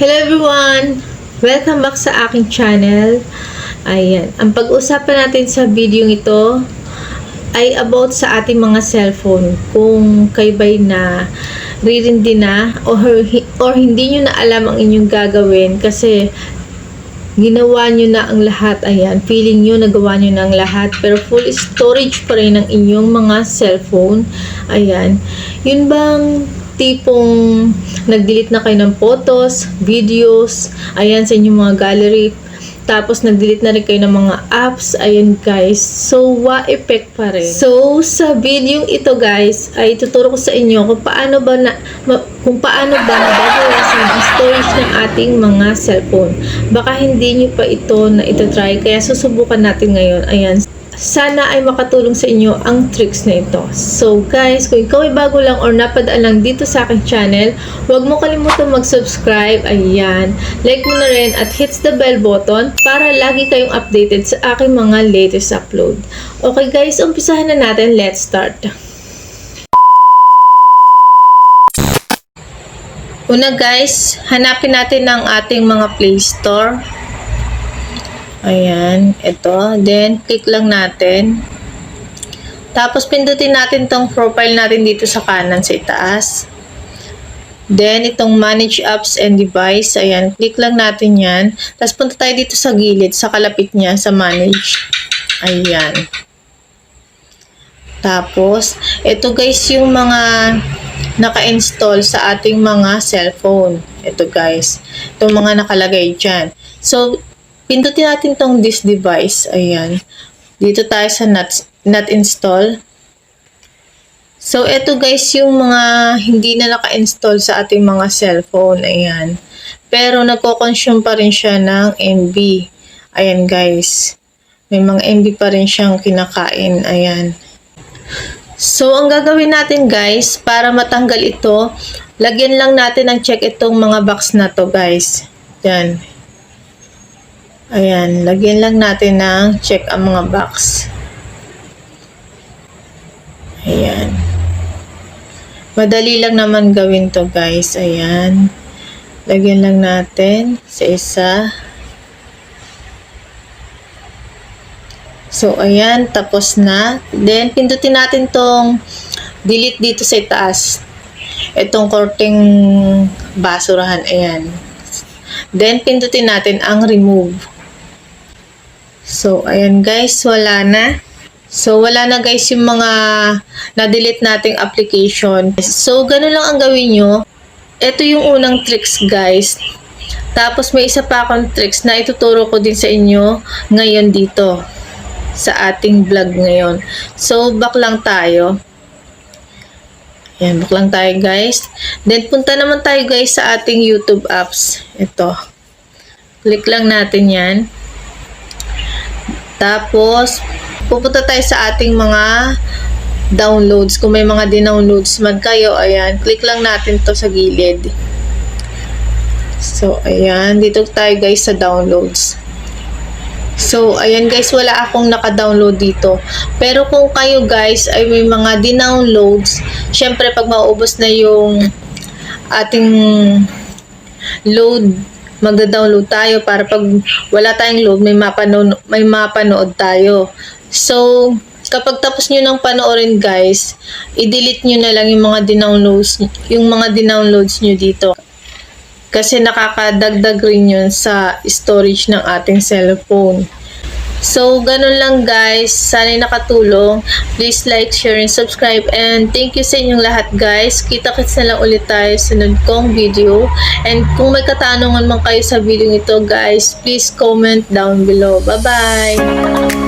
Hello everyone! Welcome back sa aking channel. Ayan, ang pag-usapan natin sa video ito ay about sa ating mga cellphone. Kung kayo ba'y na ririndi na or hindi nyo na alam ang inyong gagawin kasi ginawa nyo na ang lahat. Ayan, feeling nyo nagawa nyo na ang lahat pero full storage pa rin ng inyong mga cellphone. Ayan, yun bang tipong nag-delete na kayo ng photos, videos, ayan sa inyong mga gallery, tapos nag-delete na rin kayo ng mga apps, ayan guys, so effect pa rin. So sa video ito guys, ay tuturo ko sa inyo kung paano ba mababawasan ang storage ng ating mga cellphone. Baka hindi nyo pa ito na itatry, kaya susubukan natin ngayon. Ayan, sana ay makatulong sa inyo ang tricks na ito. So guys, kung ikaw ay bago lang or napadaan lang dito sa aking channel, huwag mo kalimutan mag-subscribe, ayan, like mo na rin at hits the bell button para lagi kayong updated sa aking mga latest upload. Okay guys, umpisahan na natin. Let's start. Una guys, hanapin natin ang ating mga Play Store. Ayan, ito. Then, click lang natin. Tapos, pindutin natin tong profile natin dito sa kanan sa itaas. Then, itong Manage Apps and Device. Ayan, click lang natin yan. Tapos, punta tayo dito sa gilid, sa kalapit niya, sa Manage. Ayan. Tapos, ito guys, yung mga naka-install sa ating mga cellphone. Ito guys. Itong mga nakalagay dyan. So, pindutin natin tong this device. Ayan. Dito tayo sa not install. So, ito guys yung mga hindi na naka-install sa ating mga cellphone. Ayan. Pero nagko-consume pa rin siya ng MB. Ayan guys. May mga MB pa rin siyang kinakain. Ayan. So, ang gagawin natin guys, para matanggal ito, lagyan lang natin ng check itong mga box na to guys. Ayan. Ayan, lagyan lang natin ng check ang mga box. Ayan. Madali lang naman gawin to guys. Ayan. Lagyan lang natin sa isa. So, ayan. Tapos na. Then, pindutin natin tong delete dito sa itaas. Itong korteng basurahan. Ayan. Then, pindutin natin ang remove. So, ayan guys, wala na. So, wala na guys yung mga na-delete nating application. So, ganun lang ang gawin nyo. Ito yung unang tricks guys. Tapos, may isa pa akong tricks na ituturo ko din sa inyo ngayon dito sa ating vlog ngayon. So, back lang tayo. Ayan, back lang tayo guys. Then, punta naman tayo guys sa ating YouTube apps. Ito. Click lang natin yan. Tapos, pupunta tayo sa ating mga downloads. Kung may mga dinownloads man kayo, ayan, click lang natin to sa gilid. So, ayan, dito tayo guys sa downloads. So, ayan guys, wala akong naka-download dito. Pero kung kayo guys ay may mga dinownloads, syempre pag maubos na yung ating load, magda-download tayo para pag wala tayong load, may mapanood tayo. So, kapag tapos nyo ng panoorin guys, i-delete nyo na lang yung mga dinownloads nyo dito. Kasi nakakadagdag rin yun sa storage ng ating cellphone. So, ganun lang guys. Sana'y nakatulong. Please like, share, and subscribe. And thank you sa inyong lahat guys. Kita-kits na lang ulit tayo sa sunod kong video. And kung may katanungan man kayo sa video ito guys, please comment down below. Bye-bye!